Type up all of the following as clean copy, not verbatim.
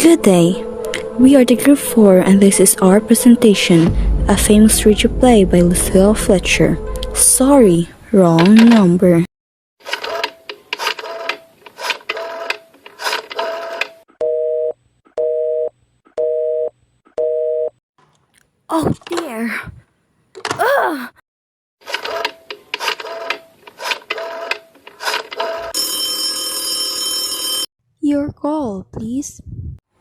Good day. We are the Group 4 and this is our presentation, a famous radio play by Lucille Fletcher. Sorry, wrong number. Oh dear. Ugh. Your call, please.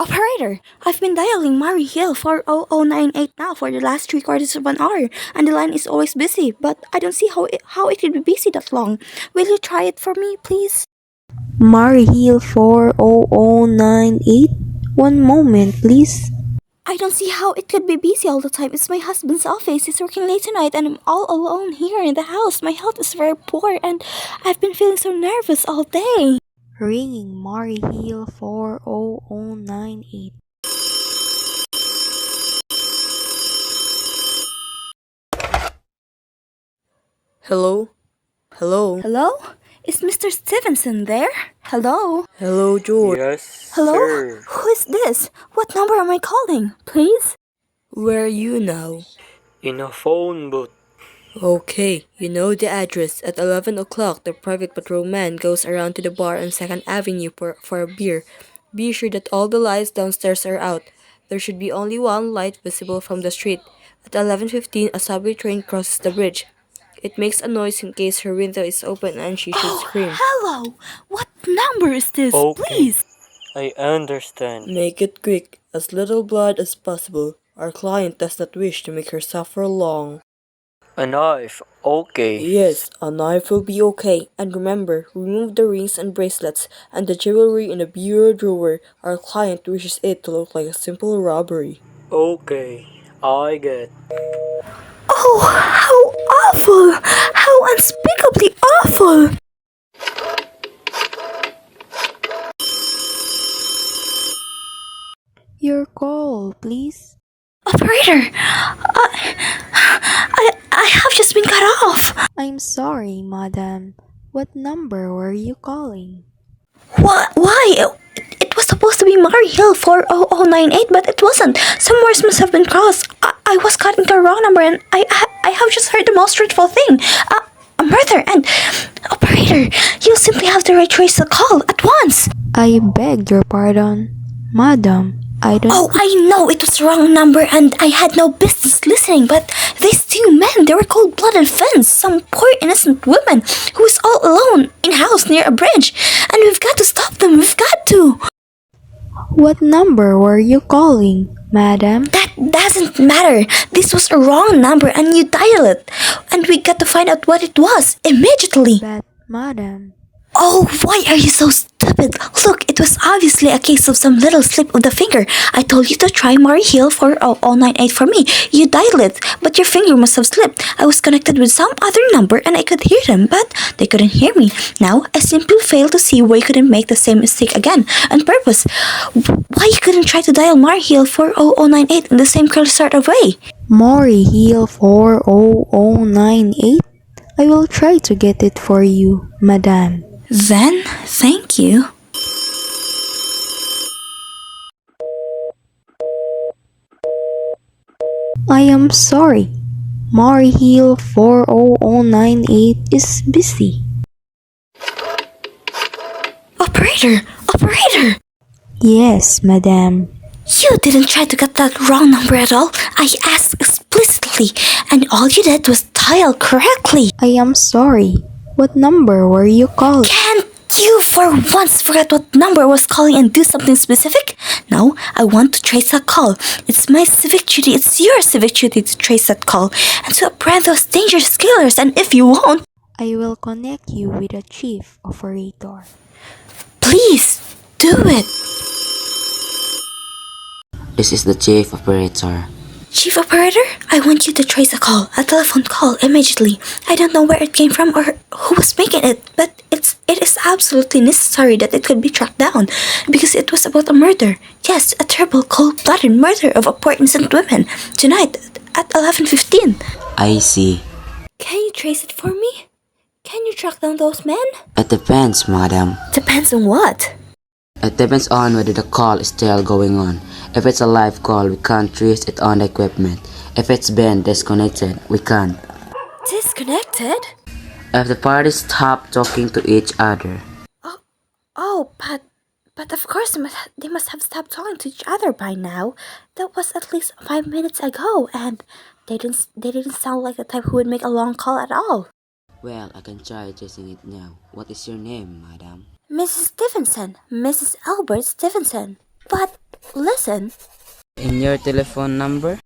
Operator, I've been dialing Murray Hill 40098 now for the last 3/4 of an hour, and the line is always busy, but I don't see how it could be busy that long. Will you try it for me, please? Murray Hill 40098. One moment, please. I don't see how it could be busy all the time. It's my husband's office. He's working late tonight, and I'm all alone here in the house. My health is very poor, and I've been feeling so nervous all day. Ringing Murray Hill 40098. Hello? Hello? Hello? Is Mr. Stevenson there? Hello? Hello, George. Yes, Hello? sir. Who is this? What number am I calling? Please? Where are you now? In a phone booth. Okay, you know the address. At 11 o'clock, the private patrolman goes around to the bar on 2nd Avenue for a beer. Be sure that all the lights downstairs are out. There should be only one light visible from the street. At 11:15, a subway train crosses the bridge. It makes a noise in case her window is open and she should scream. Hello! What number is this? Okay. Please? I understand. Make it quick, as little blood as possible. Our client does not wish to make her suffer long. A knife. Okay. Yes, a knife will be okay. And remember, remove the rings and bracelets and the jewelry in the bureau drawer. Our client wishes it to look like a simple robbery. Okay. I get. Oh, how awful! How unspeakably awful! Your call, please. Operator! I have just been cut off! I'm sorry, madam. What number were you calling? What? Why? It was supposed to be Murray Hill 40098, but it wasn't. Some words must have been crossed. I was cutting the wrong number, and I have just heard the most dreadful thing. A murder, and... Operator, you simply have to retrace the call at once! I beg your pardon. Madam, I don't... Oh, I know it was the wrong number, and I had no business listening, but these two men, they were cold-blooded fiends, some poor innocent woman who is all alone in a house near a bridge, and we've got to stop them, we've got to! What number were you calling, madam? That doesn't matter. This was a wrong number and you dial it. And we got to find out what it was immediately. But, madam... Oh, why are you so stupid? Look, it was obviously a case of some little slip of the finger. I told you to try Murray Hill 40098 for me. You dialed it, but your finger must have slipped. I was connected with some other number and I could hear them, but they couldn't hear me. Now, I simply fail to see why you couldn't make the same mistake again, on purpose. Why you couldn't try to dial Murray Hill 40098 in the same careless sort of way? Murray Hill 40098? I will try to get it for you, madam. Then, thank you. I am sorry. Murray Hill 40098 is busy. Operator! Operator! Yes, madam. You didn't try to get that wrong number at all. I asked explicitly, and all you did was dial correctly. I am sorry. What number were you calling? Can't you for once forget what number I was calling and do something specific? No, I want to trace that call. It's my civic duty, it's your civic duty to trace that call and to apprehend those dangerous killers, and if you won't, I will connect you with a chief operator. please, do it. This is the chief operator. Chief Operator, I want you to trace a call, a telephone call, immediately. I don't know where it came from or who was making it, but it is absolutely necessary that it could be tracked down, because it was about a murder. Yes, a terrible, cold-blooded murder of a poor innocent woman, tonight at 11:15. I see. Can you trace it for me? Can you track down those men? It depends, madam. Depends on what? It depends on whether the call is still going on. If it's a live call, we can't trace it on the equipment. If it's been disconnected, we can't. Disconnected? If the parties stop talking to each other. Oh, but of course they must have stopped talking to each other by now. That was at least 5 minutes ago, and they didn't sound like the type who would make a long call at all. Well, I can try tracing it now. What is your name, madam? Mrs. Stevenson, Mrs. Albert Stevenson. But listen, In your telephone number?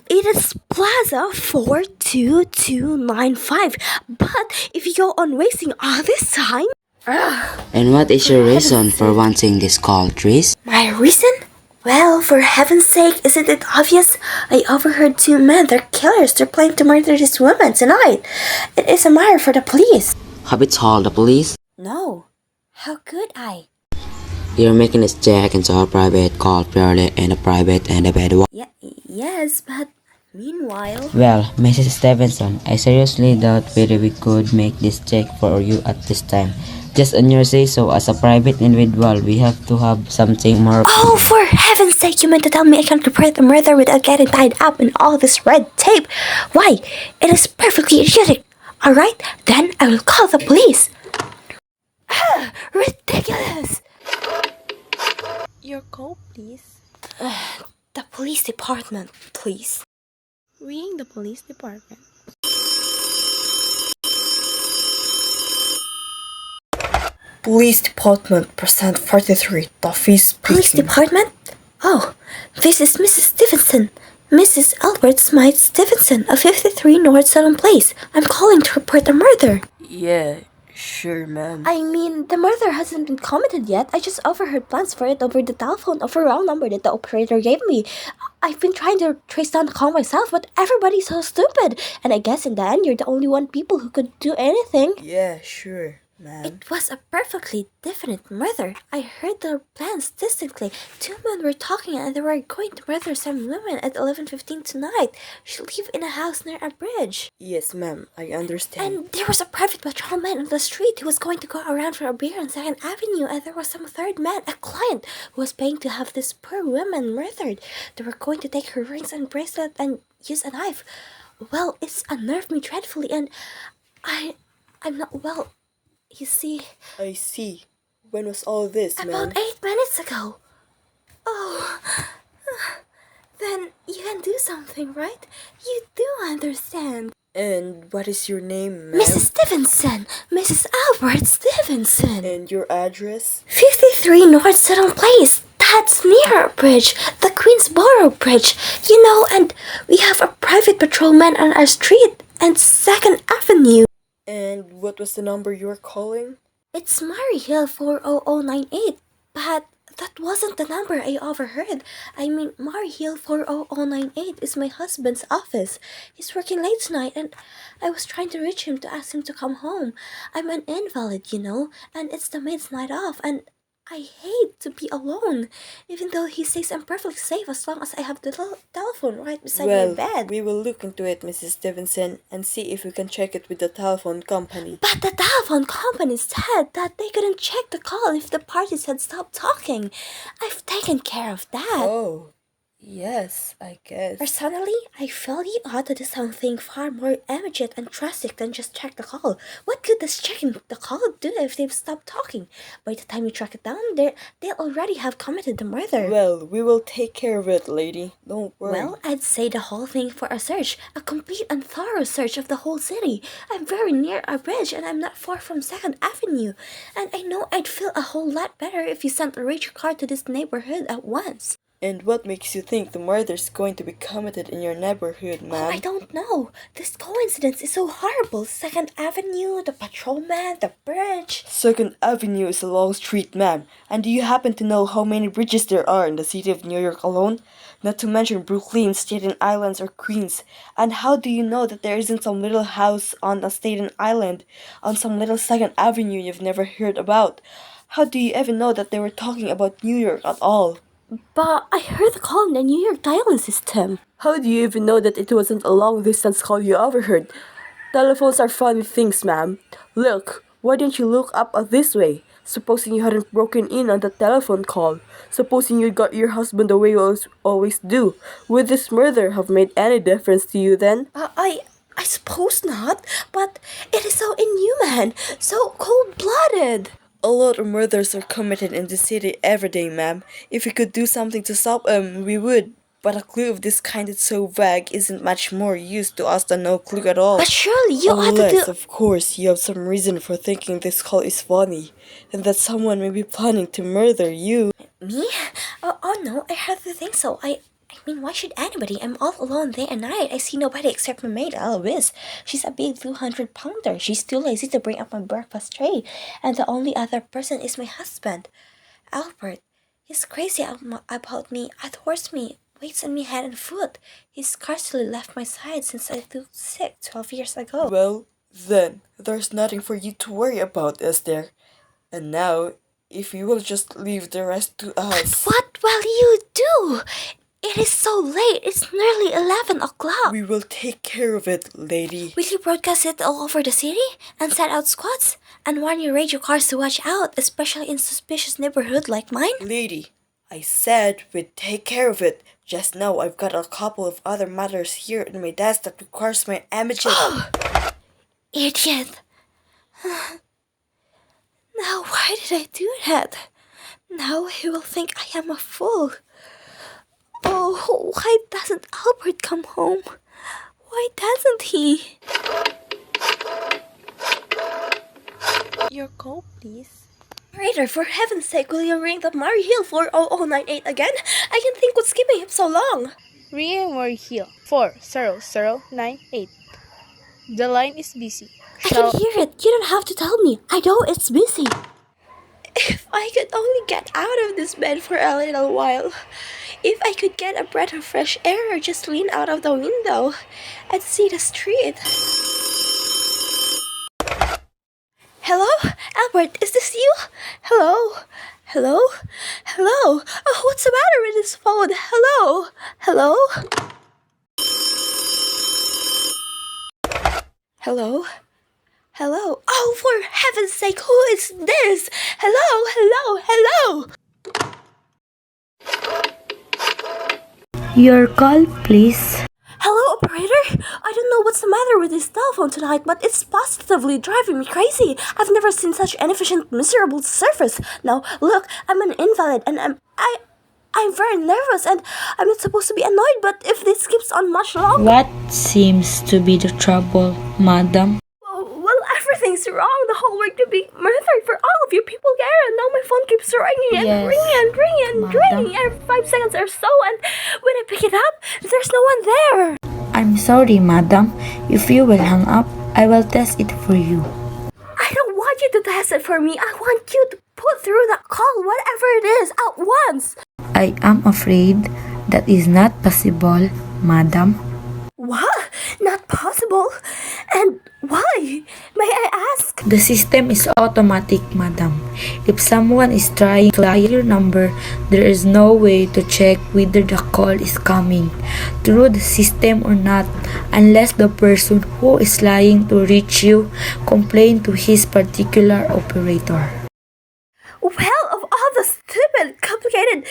it is Plaza 42295. But if you go on wasting all this time, And what is your reason for wanting this call, Tris? my reason? Well, for heaven's sake, isn't it obvious? I overheard two men, they're killers, they're planning to murder this woman tonight. It is a matter for the police. Have you told the police? No. How could I? You're making this check into a private call purely in a private and a bad one. Yes, but meanwhile... Well, Mrs. Stevenson, I seriously doubt whether we could make this check for you at this time. Just on your say-so, as a private individual, we have to have something more... Oh, for heaven's sake, you meant to tell me I can't report the murder without getting tied up in all this red tape? Why? It is perfectly idiotic. Alright, then I will call the police. Ridiculous! Your call, please. The police department, please. Ring the police department. Police Department, Percent 43, Duffy Police speaking. department? Oh, this is Mrs. Stevenson. Mrs. Albert Smythe Stevenson of 53 North Southern Place. I'm calling to report the murder. Yeah, sure, ma'am. I mean, the murder hasn't been committed yet. I just overheard plans for it over the telephone of a wrong number that the operator gave me. I've been trying to trace down the call myself, but everybody's so stupid. And I guess in the end, you're the only one people who could do anything. Yeah, sure, ma'am. It was a perfectly definite murder. I heard their plans distinctly. Two men were talking and they were going to murder some woman at 11:15 tonight. She lived in a house near a bridge. Yes, ma'am, I understand. And there was a private patrolman on the street who was going to go around for a beer on 2nd Avenue, and there was some third man, a client, who was paying to have this poor woman murdered. They were going to take her rings and bracelet and use a knife. Well, it's unnerved me dreadfully, and I'm not well. You see, I see. When was all this, ma'am? about 8 minutes ago. Oh, then you can do something, right? You do understand. And what is your name, ma'am? Mrs. Stevenson, Mrs. Albert Stevenson. And your address? 53 North Southern Place. That's near a bridge, the Queensboro Bridge. You know, and we have a private patrolman on our street and 2nd Avenue. And what was the number you were calling? It's Murray Hill 40098, but that wasn't the number I overheard. I mean, Murray Hill 40098 is my husband's office. He's working late tonight, and I was trying to reach him to ask him to come home. I'm an invalid, you know, and it's the maid's night off, and I hate to be alone, even though he says I'm perfectly safe as long as I have the telephone right beside my bed. We will look into it, Mrs. Stevenson, and see if we can check it with the telephone company. But the telephone company said that they couldn't check the call if the parties had stopped talking. I've taken care of that. Oh, yes, I guess. Personally, I feel you ought to do something far more immediate and drastic than just check the call. What good does checking the call do if they've stopped talking? By the time you track it down, they'll already have committed the murder. Well, we will take care of it, lady. Don't worry. Well, I'd say the whole thing for a search, a complete and thorough search of the whole city. I'm very near a bridge and I'm not far from 2nd Avenue. And I know I'd feel a whole lot better if you sent a ranger car to this neighborhood at once. And what makes you think the murder is going to be committed in your neighborhood, Oh, ma'am? I don't know. This coincidence is so horrible. 2nd Avenue, the patrolman, the bridge. 2nd Avenue is a long street, ma'am. And do you happen to know how many bridges there are in the city of New York alone? Not to mention Brooklyn, Staten Island, or Queens. And how do you know that there isn't some little house on a Staten Island, on some little 2nd Avenue you've never heard about? How do you even know that they were talking about New York at all? But I heard the call in the New York dialing system. How do you even know that it wasn't a long-distance call you overheard? Telephones are funny things, ma'am. Look, why don't you look up this way? Supposing you hadn't broken in on that telephone call. Supposing you got your husband the way you always do. Would this murder have made any difference to you then? I suppose not, but it is so inhuman, so cold-blooded. A lot of murders are committed in the city every day, ma'am. If we could do something to stop them, we would. But a clue of this kind that's so vague isn't much more use to us than no clue at all. But surely you ought to Unless, do... of course, you have some reason for thinking this call is funny, and that someone may be planning to murder you. Me? Oh no, I hardly think so. I mean, why should anybody? I'm all alone day and night. I see nobody except my maid, Eloise. She's a big 200-pounder. She's too lazy to bring up my breakfast tray. And the only other person is my husband, Albert. He's crazy about me, adores me, waits on me hand and foot. He's scarcely left my side since I took sick 12 years ago. Well, then, there's nothing for you to worry about, is there? And now, if you will just leave the rest to us. What will you do? It is so late. It's nearly 11 o'clock. We will take care of it, lady. Will you broadcast it all over the city and set out squads and warn your radio cars to watch out, especially in suspicious neighborhood like mine? Lady, I said we'd take care of it. Just now, I've got a couple of other matters here in my desk that requires my immediate... Idiot. Now why did I do that? Now he will think I am a fool. Oh, why doesn't Albert come home? Why doesn't he? Your call, please. Operator, for heaven's sake, will you ring the Murray Hill 40098 again? I can't think what's keeping him so long. Ring Murray Hill 40098. The line is busy. I can hear it. You don't have to tell me. I know it's busy. If I could only get out of this bed for a little while. If I could get a breath of fresh air or just lean out of the window and see the street. Hello? Albert, is this you? Hello? Hello? Hello? Oh, what's the matter with this phone? Hello? Hello? Hello? Hello? Oh, for heaven's sake, who is this? Hello? Hello? Hello? Your call, please. Hello, operator? I don't know what's the matter with this telephone tonight, but it's positively driving me crazy. I've never seen such inefficient, miserable service. Now, look, I'm an invalid, and I'm very nervous, and I'm not supposed to be annoyed, but if this keeps on much longer... What seems to be the trouble, madam? Well, everything's wrong. The whole world could be murdered for all of you people there, and now my phone keeps ringing and Yes, ringing and ringing and madam. ringing every 5 seconds or so, and when I pick it up, there's no one there. I'm sorry, madam. If you will hang up, I will test it for you. I don't want you to test it for me. I want you to put through the call, whatever it is, at once. I am afraid that is not possible, madam. What? Not possible? And why? May I ask? The system is automatic, madam. If someone is trying to dial your number, there is no way to check whether the call is coming through the system or not, unless the person who is trying to reach you complain to his particular operator. Well, of all the stupid, complicated,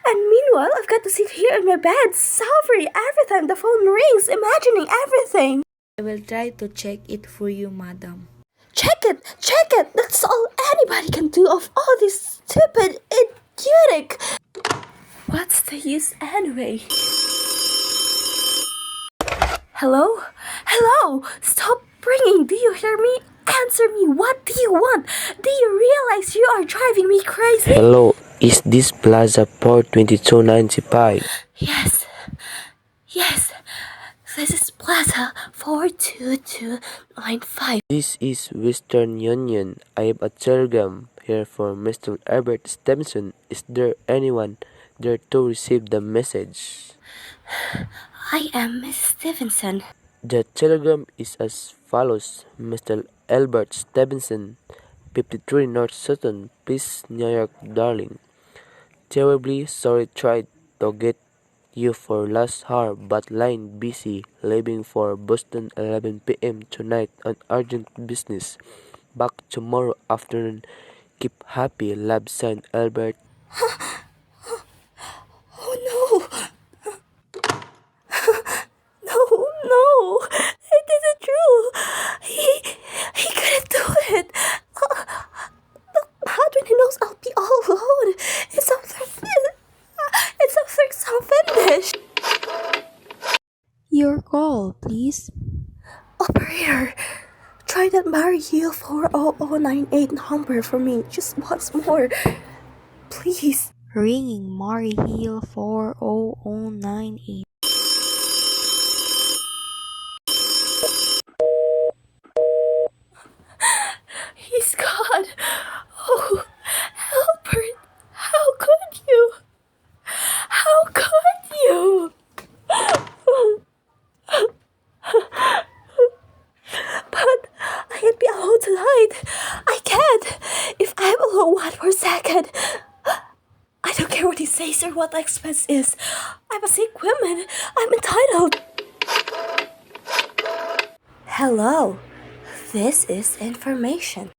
and meanwhile, I've got to sit here in my bed, suffering every time the phone rings, imagining everything. I will try to check it for you, madam. Check it! That's all anybody can do of all this stupid, idiotic. What's the use anyway? Hello? Hello! Stop ringing! Do you hear me? Answer me! What do you want? Do you realize you are driving me crazy? Hello, is this Plaza Port 2295? Yes. This is Plaza 42295. This is Western Union. I have a telegram here for Mr. Albert Stevenson. Is there anyone there to receive the message? I am Miss Stevenson. The telegram is as follows. Mr. Albert Stevenson, 53 North Sutton, please, New York, darling. Terribly sorry tried to get you for last hour, but line busy, leaving for Boston 11 p.m. tonight on urgent business. Back tomorrow afternoon. Keep happy, love, son Albert. Oh no! No, no! It isn't true! He couldn't do it! How do he knows I'll be all alone? It's something so finished! Your call, please. Operator, try that Mary Hill 40098 number for me just once more. Please. Ringing Mari Hill 40098. He's gone. Oh, Albert, how could you? How could you? But I can't be alone tonight. I can't. If I'm alone one more second. I don't care what he says or what the expense is. I'm a sick woman. I'm entitled. Hello. This is information.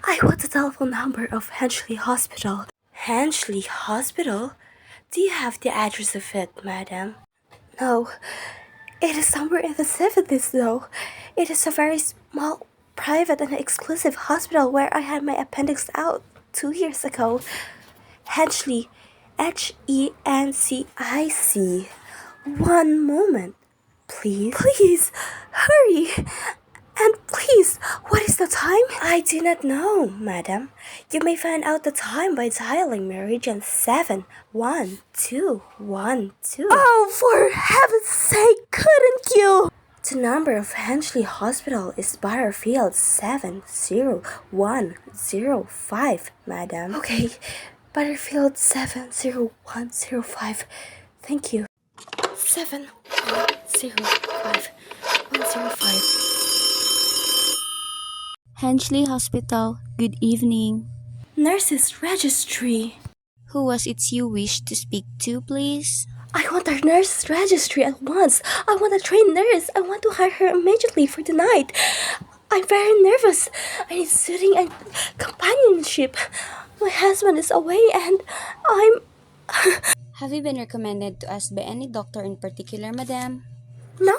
I want the telephone number of Henchley Hospital. Henchley Hospital? Do you have the address of it, madam? No. It is somewhere in the 70s, though. It is a very small, private, and exclusive hospital where I had my appendix out 2 years ago. Henchley. Hencic. One moment, please. Please, hurry. And please, what is the time? I do not know, madam. You may find out the time by dialing Meridian 71212. Oh, for heaven's sake, couldn't you? The number of Henchley Hospital is Butterfield 70105, madam. Okay, Butterfield 70105. Thank you. 7105105. Henchley Hospital, good evening. Nurses Registry. Who was it you wish to speak to, please? I want our nurses registry at once. I want a trained nurse. I want to hire her immediately for tonight. I'm very nervous. I need soothing and companionship. My husband is away and I'm... Have you been recommended to us by any doctor in particular, madam? No,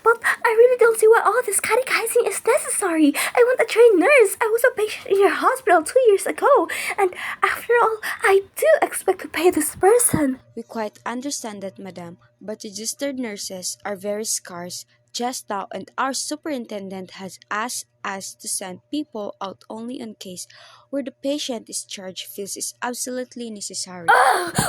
but I really don't see why all this catechizing is necessary. I want a trained nurse. I was a patient in your hospital 2 years ago. And after all, I do expect to pay this person. We quite understand that, madam, but registered nurses are very scarce just now, and our superintendent has asked us to send people out only in case where the patient is charged feels is absolutely necessary.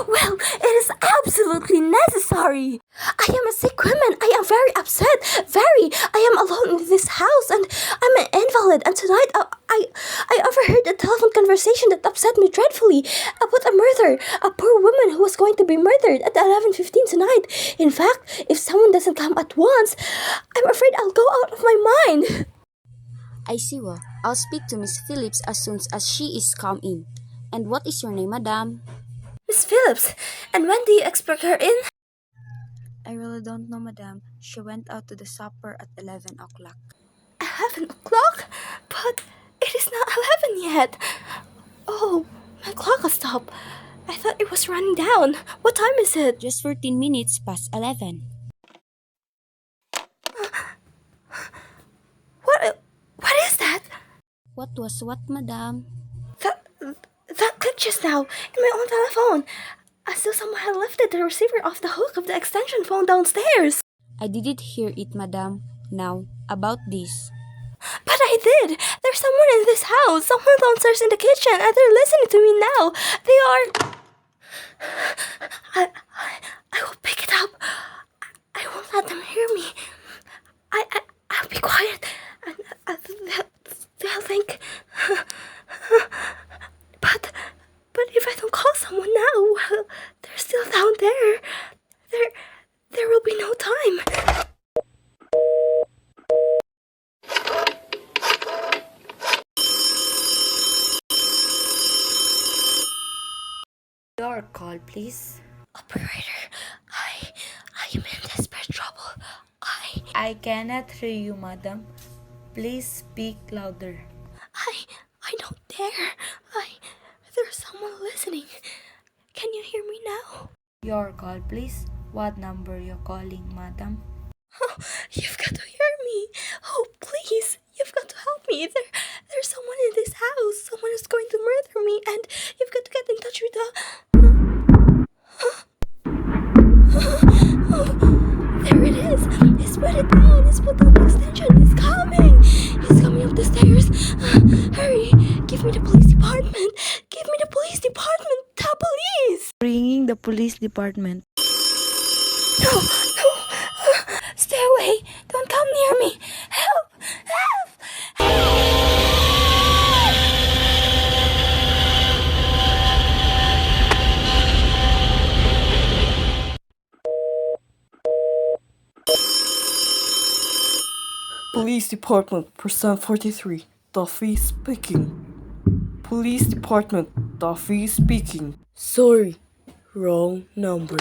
Well, it is absolutely necessary. I am a sick woman. I am very upset. Very. I am alone in this house and I'm an invalid. And tonight I overheard a telephone conversation that upset me dreadfully about a murder. A poor woman who was going to be murdered at 11:15 tonight. In fact, if someone doesn't come at once, I'm afraid I'll go out of my mind. I see, well. I'll speak to Miss Phillips as soon as she is come in. And what is your name, madam? Miss Phillips, and when do you expect her in? I really don't know, madam. She went out to the supper at 11 o'clock. 11 o'clock? But it is not 11 yet. Oh, my clock has stopped. I thought it was running down. What time is it? Just 14 minutes past 11. What is that? What was what, madam? That clicked just now in my own telephone. As though someone had lifted the receiver off the hook of the extension phone downstairs. I didn't hear it, madam. Now, about this. But I did. There's someone in this house. Someone downstairs in the kitchen, and they're listening to me now. They are... I will pick it up. I won't let them hear me. I'll be quiet. And they'll think... But if I don't call someone now, well, they're still down there. There will be no time. Your call, please. Operator, I am in desperate trouble. I cannot hear you, madam. Please speak louder. I don't dare. listening. Can you hear me now? Your call, please. What number you calling, madam? Oh, you've got to hear me. Oh, please. You've got to help me. There's someone in this house. Someone is going to murder me, and you've got to get in touch with the... Oh, there it is. He's put it down. He's put down the extension. He's coming. He's coming up the stairs. Hurry. Give me the police department. Give me the police department. The police. Ringing the police department. No, no. Stay away. Don't come near me. Help. Help. Police Department, percent 43. Duffy speaking. Police Department, Duffy speaking. Sorry, wrong number.